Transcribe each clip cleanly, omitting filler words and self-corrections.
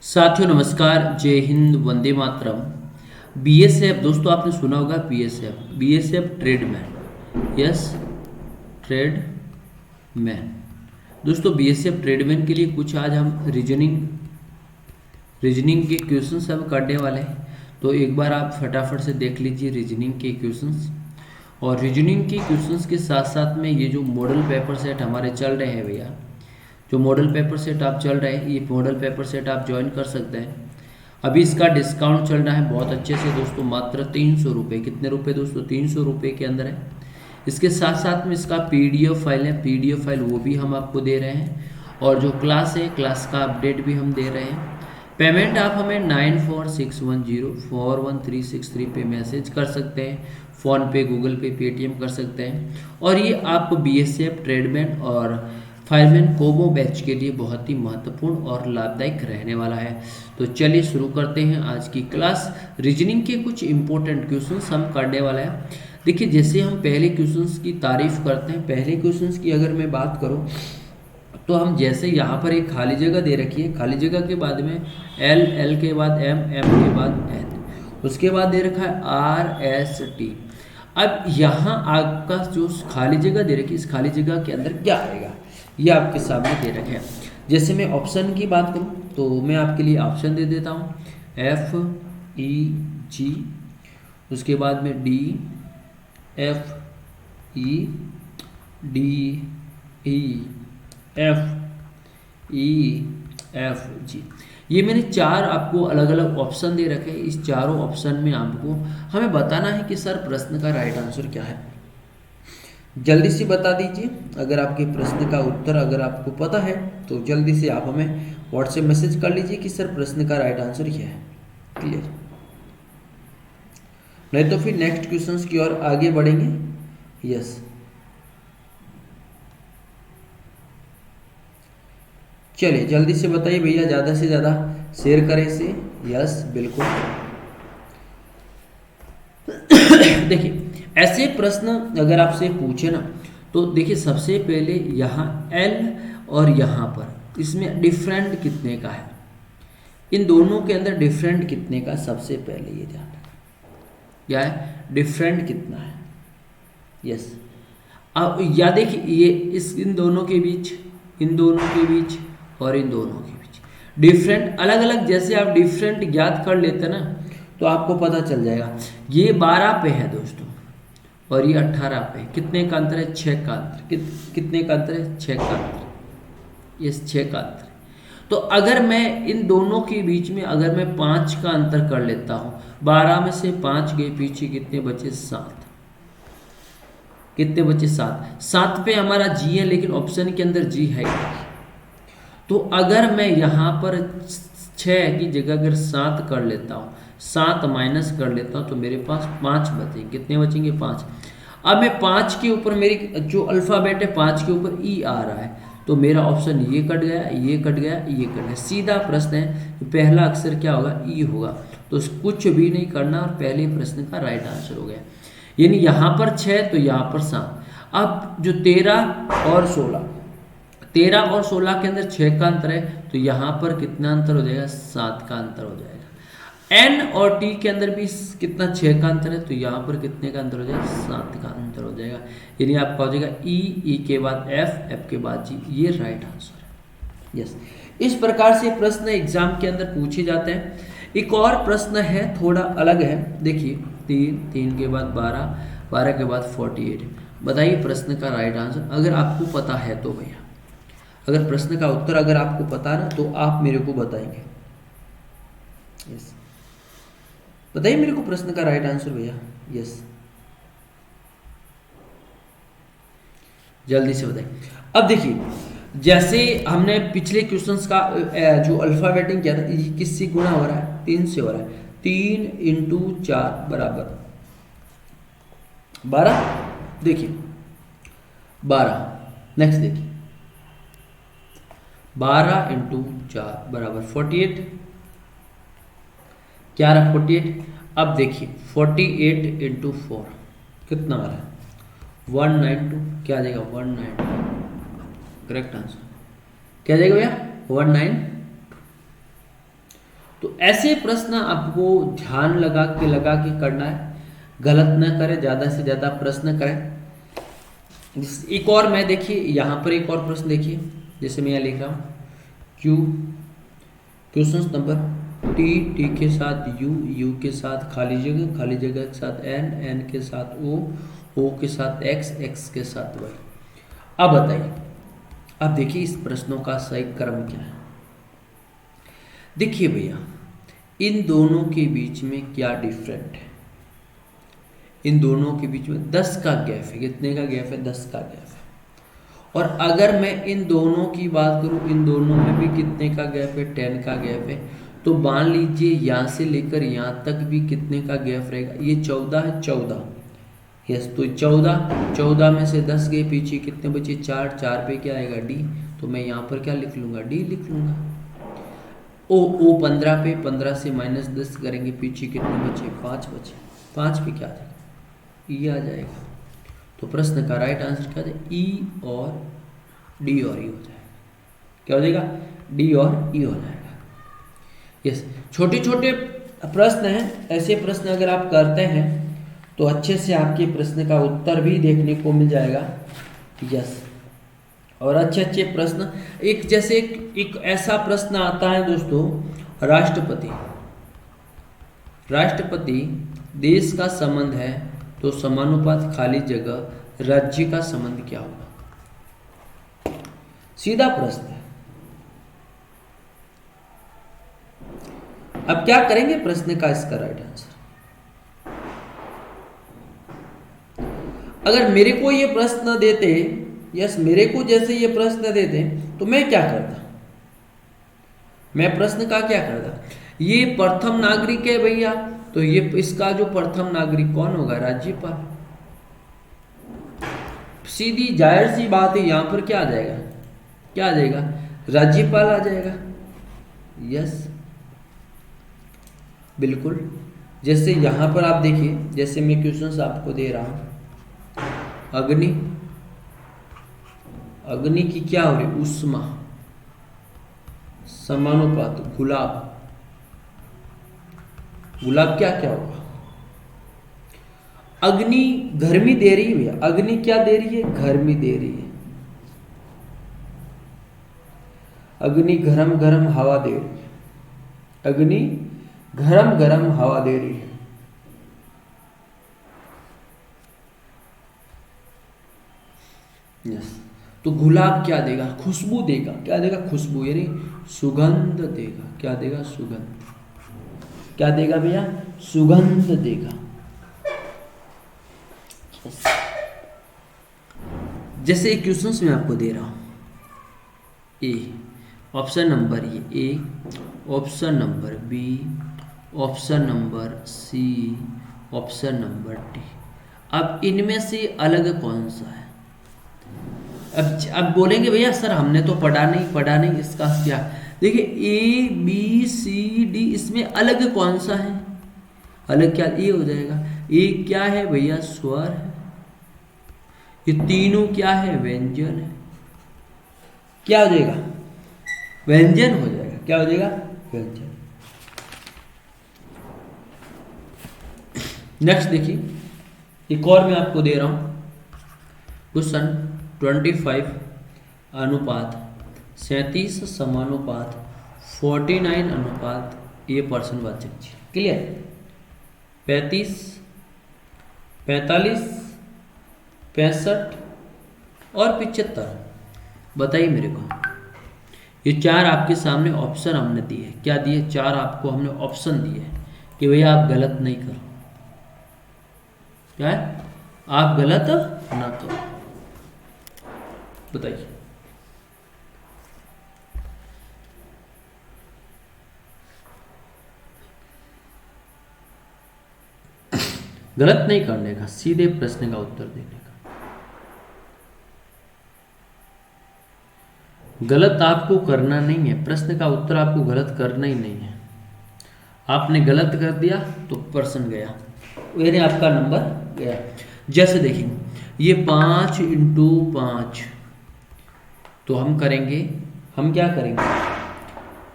साथियों नमस्कार, जय हिंद, वंदे मातरम। बीएसएफ दोस्तों आपने सुना होगा, बीएसएफ ट्रेडमैन। Yes, tradesman. दोस्तों बीएसएफ ट्रेडमैन के लिए कुछ आज हम रीजनिंग के क्वेश्चंस हम करने वाले हैं। तो एक बार आप फटाफट से देख लीजिए रीजनिंग के क्वेश्चंस। और रीजनिंग के क्वेश्चंस के साथ साथ में ये जो मॉडल पेपर सेट हमारे चल रहे हैं भैया, जो मॉडल पेपर सेट आप चल रहे हैं, ये मॉडल पेपर सेट आप ज्वाइन कर सकते हैं। अभी इसका डिस्काउंट चल रहा है बहुत अच्छे से दोस्तों, मात्र 300 रुपये। कितने रुपये दोस्तों? 300 रुपये के अंदर है। इसके साथ साथ में इसका पीडीएफ फाइल है, पीडीएफ फाइल वो भी हम आपको दे रहे हैं। और जो क्लास है, क्लास का अपडेट भी हम दे रहे हैं। पेमेंट आप हमें 9461041363 पे मैसेज कर सकते हैं। फ़ोनपे, गूगल पे, पेटीएम कर सकते हैं। और ये आप बीएसएफ ट्रेडमैन और फायरमैन कोबो बैच के लिए बहुत ही महत्वपूर्ण और लाभदायक रहने वाला है। तो चलिए शुरू करते हैं आज की क्लास। रीजनिंग के कुछ इंपॉर्टेंट क्वेश्चंस हम करने वाला है। देखिए, जैसे हम पहले क्वेश्चंस की तारीफ करते हैं, पहले क्वेश्चंस की अगर मैं बात करूं तो हम जैसे यहाँ पर एक खाली जगह दे रखी है, खाली जगह के बाद में एल, एल के बाद एम, एम के बाद एन, उसके बाद दे रखा है आर एस टी। अब यहाँ आपका जो खाली जगह दे रखी है, इस खाली जगह के अंदर क्या आएगा ये आपके सामने दे रखे हैं। जैसे मैं ऑप्शन की बात करूं तो मैं आपके लिए ऑप्शन दे देता हूं, एफ ई जी, उसके बाद में D, F E, D E, F E, F G. ये मैंने चार आपको अलग अलग ऑप्शन दे रखे हैं। इस चारों ऑप्शन में आपको हमें बताना है कि सर प्रश्न का राइट आंसर क्या है। जल्दी से बता दीजिए। अगर आपके प्रश्न का उत्तर अगर आपको पता है तो जल्दी से आप हमें व्हाट्सएप मैसेज कर लीजिए कि सर प्रश्न का राइट आंसर ये है। क्लियर? नहीं तो फिर नेक्स्ट क्वेश्चंस की ओर आगे बढ़ेंगे। यस, चलिए जल्दी से बताइए भैया, ज़्यादा से ज़्यादा शेयर करें इसे। यस, बिल्कुल। देखिए, ऐसे प्रश्न अगर आपसे पूछे ना तो देखिए, सबसे पहले यहाँ L और यहाँ पर इसमें डिफरेंट कितने का है, इन दोनों के अंदर डिफरेंट कितने का, सबसे पहले ये ध्यान रखना क्या है, डिफरेंट कितना है। यस, अब या देखिए ये इन दोनों के बीच, इन दोनों के बीच और इन दोनों के बीच डिफरेंट अलग अलग, जैसे आप डिफरेंट ज्ञात कर लेते ना तो आपको पता चल जाएगा। ये 12 पे है दोस्तों और ये 18 पे। कितने का अंतर है? 6 का अंतर। कितने का अंतर है? 6 का अंतर। ये 6 का अंतर। तो अगर मैं इन दोनों के बीच में अगर मैं 5 का अंतर कर लेता हूं, 12 में से 5 गए पीछे, कितने बचे? 7। कितने बचे? 7। 7 पे हमारा जी है, लेकिन ऑप्शन के अंदर जी है। तो अगर मैं यहाँ पर 6 की जगह अगर 7 कर लेता हूँ, 7 माइनस कर लेता हूँ, तो मेरे पास 5 बचेंगे। कितने बचेंगे? 5। अब मैं 5 के ऊपर, मेरी जो अल्फ़ाबेट है 5 के ऊपर ई आ रहा है, तो मेरा ऑप्शन ये कट गया, ये कट गया, ये कट गया। सीधा प्रश्न है, तो पहला अक्षर क्या होगा? ई होगा। तो कुछ भी नहीं करना और पहले प्रश्न का राइट आंसर हो गया। यानी यहाँ पर 6 तो यहाँ पर 7। अब जो 13 और 16, 13 और 16 के अंदर 6 का अंतर है, तो यहाँ पर कितना अंतर हो जाएगा? 7 का अंतर हो जाएगा। एन और टी के अंदर भी कितना? 6 का अंतर है, तो यहाँ पर कितने का अंतर हो जाएगा? 7 का अंतर हो जाएगा। यानी आपका हो जाएगा ई, ई के बाद एफ, एफ के बाद जी। ये राइट आंसर है। यस, इस प्रकार से प्रश्न एग्जाम के अंदर पूछे जाते हैं। एक और प्रश्न है, थोड़ा अलग है। देखिए, 3, 3 के बाद 12, 12 के बाद 48। बताइए प्रश्न का राइट आंसर अगर आपको पता है तो भैया। अगर प्रश्न का उत्तर अगर आपको पता ना तो आप मेरे को बताएंगे। यस, बताइए मेरे को प्रश्न का राइट आंसर भैया। यस, जल्दी से बताइए। अब देखिए, जैसे हमने पिछले क्वेश्चंस का जो अल्फाबेटिंग किया था, ये किससे गुणा हो रहा है? 3 से हो रहा है। 3 इंटू 4 बराबर 12। देखिए 12। नेक्स्ट देखिए, 12 इंटू 4 बराबर 48। क्या रहा? 48। अब देखिए 48 इंटू 4 कितना आ रहा है? 192। क्या आ जाएगा? 192। करेक्ट आंसर क्या आ जाएगा भैया? 192। तो ऐसे प्रश्न आपको ध्यान लगा के करना है, गलत न करें, ज़्यादा से ज़्यादा प्रश्न करें। एक और मैं देखिए यहाँ पर एक और प्रश्न देखिए, जैसे मैं यहाँ लिख रहा हूँ क्वेश्चन नंबर टी के साथ यू के साथ खाली जगह के साथ एन के साथ ओ के साथ एक्स के साथ वाई। अब बताइए, अब देखिए इस प्रश्नों का सही क्रम क्या है। देखिए भैया, इन दोनों के बीच में क्या डिफरेंट है। इन दोनों के बीच में 10 का गैप है। कितने का गैप है? 10 का गैप है। और अगर मैं इन दोनों की बात करूं, इन दोनों में भी कितने का गैप है? 10 का गैप है। तो मान लीजिए यहाँ से लेकर यहाँ तक भी कितने का गैप रहेगा? ये 14 है, 14। यस, तो 14 में से 10 गए पीछे, कितने बचे? 4 पे क्या आएगा? डी। तो मैं यहाँ पर क्या लिख लूँगा? डी लिख लूँगा। ओ 15 पे 15 से -10 करेंगे, पीछे कितने बचे? 5 बचे। 5 पे क्या आ जाएगा? ई आ जाएगा। तो प्रश्न का राइट आंसर क्या है? ई और डी और ई हो जाएगा। क्या हो जाएगा? डी और ई हो जाएगा। यस, छोटे छोटे प्रश्न हैं। ऐसे प्रश्न अगर आप करते हैं तो अच्छे से आपके प्रश्न का उत्तर भी देखने को मिल जाएगा। यस, और अच्छे अच्छे प्रश्न, एक जैसे एक ऐसा प्रश्न आता है दोस्तों, राष्ट्रपति देश का संबंध है तो समानुपात खाली जगह राज्य का संबंध क्या होगा? सीधा प्रश्न है। अब क्या करेंगे प्रश्न का इसका राइट आंसर? अगर मेरे को ये प्रश्न देते, यस, मेरे को जैसे ये प्रश्न देते तो मैं क्या करता? मैं प्रश्न का क्या करता? ये प्रथम नागरिक है भैया, तो ये इसका जो प्रथम नागरिक कौन होगा? राज्यपाल। सीधी जाहिर सी बात है, यहां पर क्या आ जाएगा? क्या आ जाएगा? राज्यपाल आ जाएगा। यस, बिल्कुल। जैसे यहां पर आप देखिए, जैसे मैं क्वेश्चन आपको दे रहा हूं, अग्नि की क्या हो रही? उष्मा, समानुपात, गुलाब क्या क्या होगा? अग्नि गर्मी दे रही है भैया। अग्नि क्या दे रही है? गर्मी दे रही है। अग्नि गरम गरम हवा दे रही है। अग्नि गरम गरम हवा दे रही है। यस, तो गुलाब क्या देगा? खुशबू देगा। क्या देगा? खुशबू, यानी सुगंध देगा। क्या देगा? सुगंध। क्या देगा भैया? सुगंध देगा। जैसे क्वेश्चंस मैं आपको दे रहा हूं, a option number A, option number B, option number C, option number D. अब इनमें से अलग कौन सा है? अब बोलेंगे भैया सर हमने तो पढ़ा नहीं, इसका क्या? देखिए ए बी सी डी, इसमें अलग कौन सा है? अलग क्या? ए हो जाएगा। ए क्या है भैया? स्वर है। ये तीनों क्या है? व्यंजन है। क्या हो जाएगा? व्यंजन हो जाएगा। क्या हो जाएगा? व्यंजन। नेक्स्ट देखिए, एक और मैं आपको दे रहा हूं क्वेश्चन 25 अनुपात 37 समानुपात 49 अनुपात A%। क्लियर? 35, 45, 65 और 75। बताइए मेरे को, ये 4 आपके सामने ऑप्शन हमने दिए। क्या दिए? 4 आपको हमने ऑप्शन दिए कि भैया आप गलत नहीं करो। क्या है? आप गलत ना करो। बताइए। गलत नहीं करने का, सीधे प्रश्न का उत्तर देने का। गलत आपको करना नहीं है, प्रश्न का उत्तर आपको गलत करना ही नहीं है। आपने गलत कर दिया तो प्रश्न गया, यानी आपका नंबर गया। जैसे देखिए ये 5 × 5, तो हम क्या करेंगे?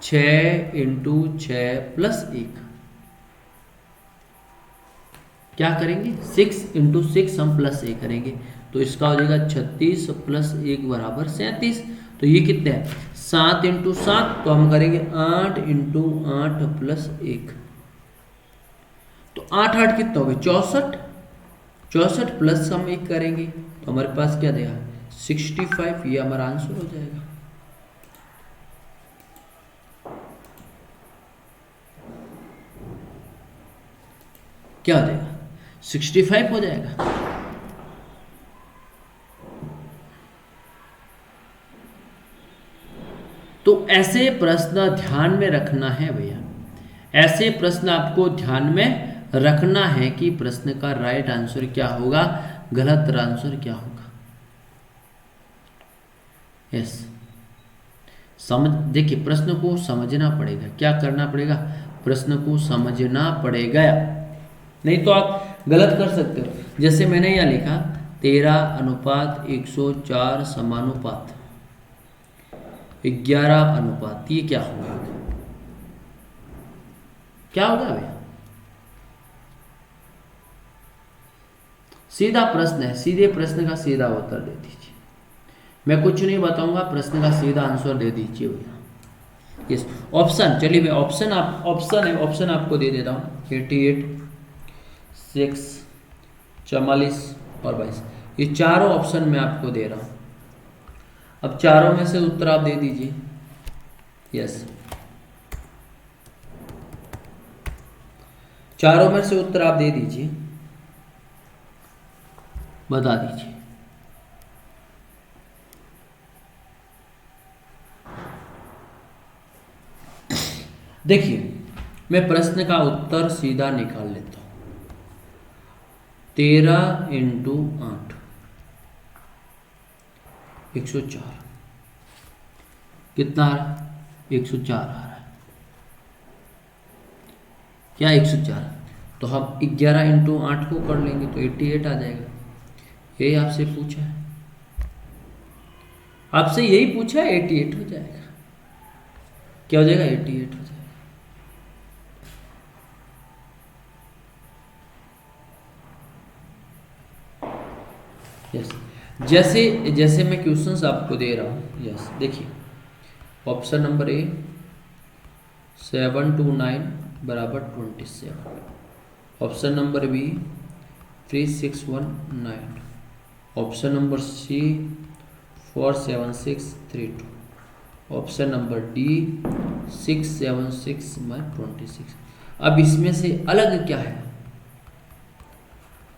6 इंटू 6 प्लस 1, क्या करेंगे 6 इंटू 6 हम प्लस 1 करेंगे, तो इसका हो जाएगा 36 प्लस 1 बराबर 37। तो ये कितने है 7 इंटू 7, तो हम करेंगे 8 इंटू 8 प्लस 1, तो 8 8 कितना हो गया 64, 64 प्लस हम 1 करेंगे तो हमारे पास क्या देगा 65, ये हमारा आंसर हो जाएगा। क्या हो जाएगा 65 हो जाएगा। तो ऐसे प्रश्न ध्यान में रखना है भैया, ऐसे प्रश्न आपको ध्यान में रखना है कि प्रश्न का राइट आंसर क्या होगा, गलत आंसर क्या होगा। यस, समझ, देखिए प्रश्न को समझना पड़ेगा, क्या करना पड़ेगा, प्रश्न को समझना पड़ेगा, नहीं तो आप गलत कर सकते हो। जैसे मैंने यहाँ लिखा 13:104 समानुपात 11 अनुपात, ये क्या होगा, क्या होगा भैया, सीधा प्रश्न है, सीधे प्रश्न का सीधा उत्तर दे दीजिए, मैं कुछ नहीं बताऊंगा, प्रश्न का सीधा आंसर दे दीजिए भैया। यस, ऑप्शन, चलिए भैया ऑप्शन, आप ऑप्शन है, ऑप्शन आपको दे देता हूँ 88, 6, 44 और 22, ये चारों ऑप्शन मैं आपको दे रहा हूँ। अब चारों में से उत्तर आप दे दीजिए। यस, चारों में से उत्तर आप दे दीजिए, बता दीजिए। देखिए मैं प्रश्न का उत्तर सीधा निकाल लेता हूं, 13 इंटू 8 104, कितना आ रहा है 104 आ रहा है, क्या 104, तो हम 11 इंटू 8 को कर लेंगे तो 88 आ जाएगा। यही आपसे पूछा है, आपसे यही पूछा है, 88 हो जाएगा, क्या हो जाएगा 88 हो जाएगा। यस, जैसे जैसे मैं क्वेश्चंस आपको दे रहा हूँ। यस, देखिए ऑप्शन नंबर ए 7 to 9 बराबर 27, option number B 3619, option number C 47632, option number D 676/26। अब इसमें से अलग क्या है,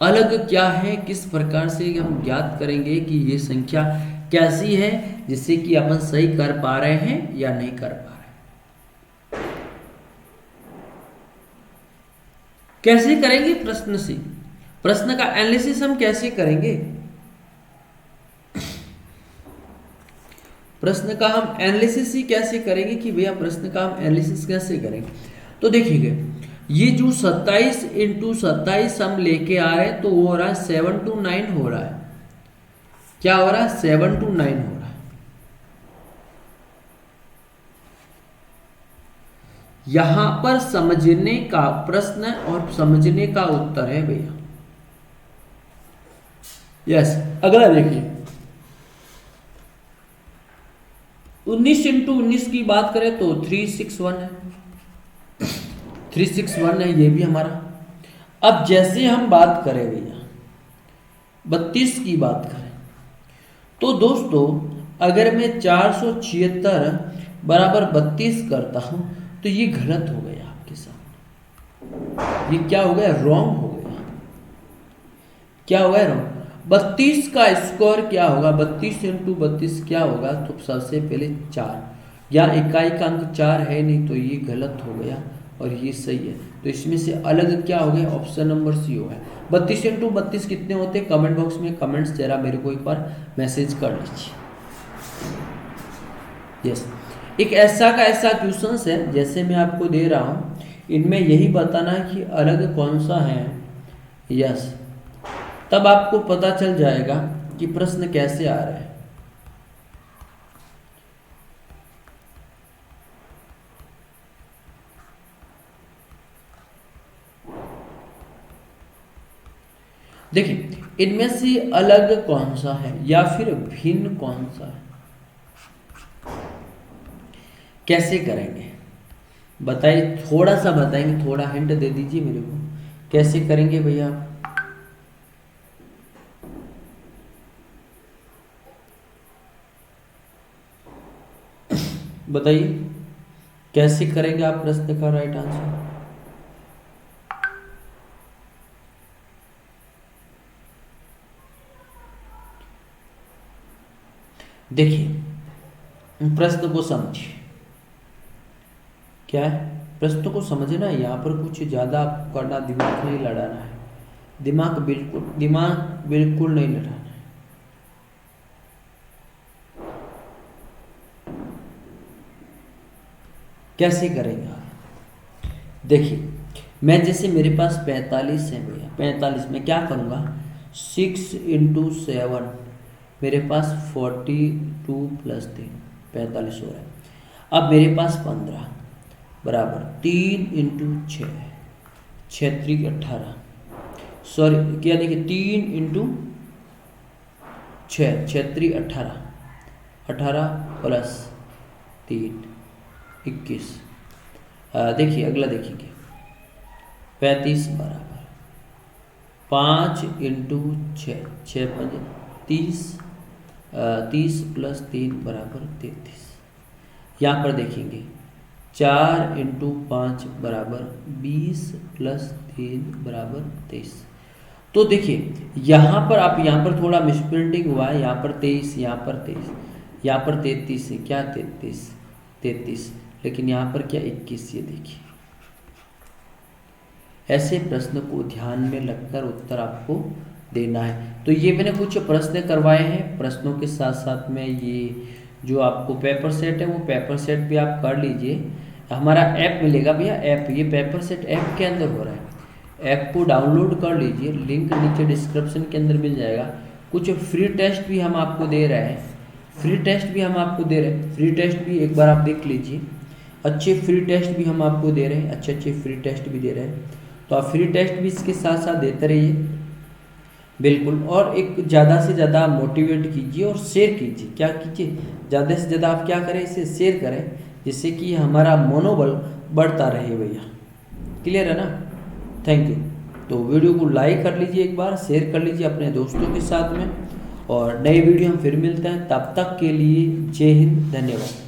अलग क्या है, किस प्रकार से हम ज्ञात करेंगे कि ये संख्या कैसी है जिससे कि अपन सही कर पा रहे हैं या नहीं कर पा रहे, कैसे करेंगे प्रश्न से, प्रश्न का एनालिसिस हम कैसे करेंगे, प्रश्न का हम एनालिसिस ही कैसे करेंगे कि भैया प्रश्न का हम एनालिसिस कैसे करेंगे। तो देखिए ये जो 27 इंटू 27 हम लेके आ रहे हैं तो वो हो रहा है 7 to 9 हो रहा है, क्या हो रहा है 7 to 9 हो रहा है। यहां पर समझने का प्रश्न और समझने का उत्तर है भैया। यस, अगला देखिए 19 इंटू 19 की बात करें तो 361 है, 361 है, ये भी हमारा। अब जैसे हम बात करें भैया 32 की बात करें तो दोस्तों अगर मैं 476 बराबर 32 करता हूं तो ये गलत हो गया आपके साथ, ये क्या हो गया रॉन्ग हो गया, क्या हो गया रॉन्ग। 32 का स्कोर क्या होगा, 32 इंटू 32 क्या होगा, तो सबसे पहले 4, या इकाई का अंक 4 है नहीं तो ये गलत हो गया और ये सही है, तो इसमें से अलग क्या हो गया ऑप्शन नंबर सी हो गया। 32 इंटू 32 कितने होते हैं, कमेंट बॉक्स में कमेंट्स जरा मेरे को एक बार मैसेज कर लीजिए। यस, एक ऐसा का ऐसा क्वेश्चन है जैसे मैं आपको दे रहा हूं, इनमें यही बताना है कि अलग कौन सा है। यस, तब आपको पता चल जाएगा कि प्रश्न कैसे आ रहे हैं। देखिए इनमें से अलग कौन सा है या फिर भिन्न कौन सा है, कैसे करेंगे बताइए, थोड़ा सा बताएंगे, थोड़ा हिंट दे दीजिए मेरे को, कैसे करेंगे भैया। बताइए कैसे करेंगे आप प्रश्न का राइट आंसर। देखिए प्रश्न को समझिए, क्या है प्रश्न को समझना, यहाँ पर कुछ ज़्यादा आपको करना, दिमाग नहीं लड़ाना है, दिमाग बिल्कुल नहीं लड़ाना है। कैसे करेंगे आप, देखिए मैं जैसे मेरे पास 45 है भैया, 45 में क्या करूँगा 6 × 7 मेरे पास 42 + 3 45 हो रहा है। अब मेरे पास 15 बराबर 3 × 6 6 × 18 सॉरी क्या, देखिए 3 × 6 6 × 18 18 + 3 21। देखिए अगला देखेंगे 35 बराबर 5 × 6 6 × 30 30 + 3 बराबर 33। यहाँ पर देखेंगे 4 × 5 बराबर 20 + 3 बराबर 23। तो देखिए यहाँ पर आप, यहाँ पर थोड़ा मिसप्रिंटिंग हुआ है, यहाँ पर 23 यहाँ पर 23 यहाँ पर 33 है, क्या 33 लेकिन यहाँ पर क्या 21। ये देखिए ऐसे प्रश्न को ध्यान में रखकर उत्तर आपको देना है। तो ये मैंने कुछ प्रश्न करवाए हैं, प्रश्नों के साथ साथ में ये जो आपको पेपर सेट है वो पेपर सेट भी आप कर लीजिए। हमारा ऐप मिलेगा भैया, ऐप, ये पेपर सेट ऐप के अंदर हो रहा है, ऐप को डाउनलोड कर लीजिए, लिंक नीचे डिस्क्रिप्शन के अंदर मिल जाएगा। कुछ फ्री टेस्ट भी हम आपको दे रहे हैं, फ्री टेस्ट भी एक बार आप देख लीजिए। अच्छे फ्री टेस्ट भी हम आपको दे रहे हैं, अच्छे फ्री टेस्ट भी दे रहे हैं, तो आप फ्री टेस्ट भी इसके साथ साथ देते रहिए बिल्कुल। और एक ज़्यादा से ज़्यादा मोटिवेट कीजिए और शेयर कीजिए, क्या कीजिए ज़्यादा से ज़्यादा आप क्या करें, इसे शेयर करें, जिससे कि हमारा मनोबल बढ़ता रहे भैया। क्लियर है ना, थैंक यू। तो वीडियो को लाइक कर लीजिए, एक बार शेयर कर लीजिए अपने दोस्तों के साथ में, और नई वीडियो हम फिर मिलते हैं, तब तक के लिए जय हिंद, धन्यवाद।